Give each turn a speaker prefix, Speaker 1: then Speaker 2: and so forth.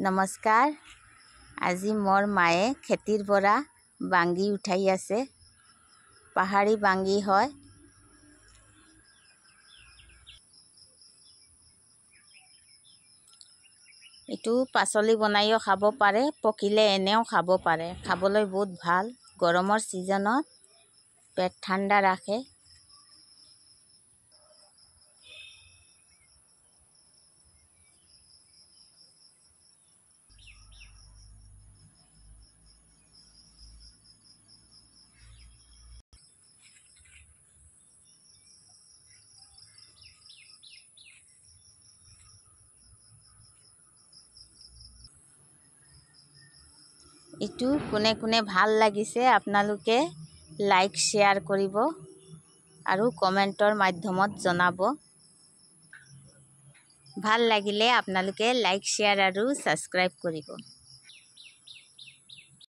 Speaker 1: নমস্কাৰ। আজি মোৰ মায়ে খেতিৰ পৰা বাংগি উঠাই আছে। পাহাৰী বাংগি হয়। এইটো পাচলি বনাইও খাব পাৰে, পকিলে এনেও খাব পাৰে। খাবলৈ বহুত ভাল। গৰমৰ ছিজনত পেট ঠাণ্ডা ৰাখে। এইটো কোনে কোনে ভাল লাগিছে আপোনালোকে লাইক শ্বেয়াৰ কৰিব আৰু কমেণ্টৰ মাধ্যমত জনাব। ভাল লাগিলে আপোনালোকে লাইক শ্বেয়াৰ আৰু ছাবস্ক্ৰাইব কৰিব।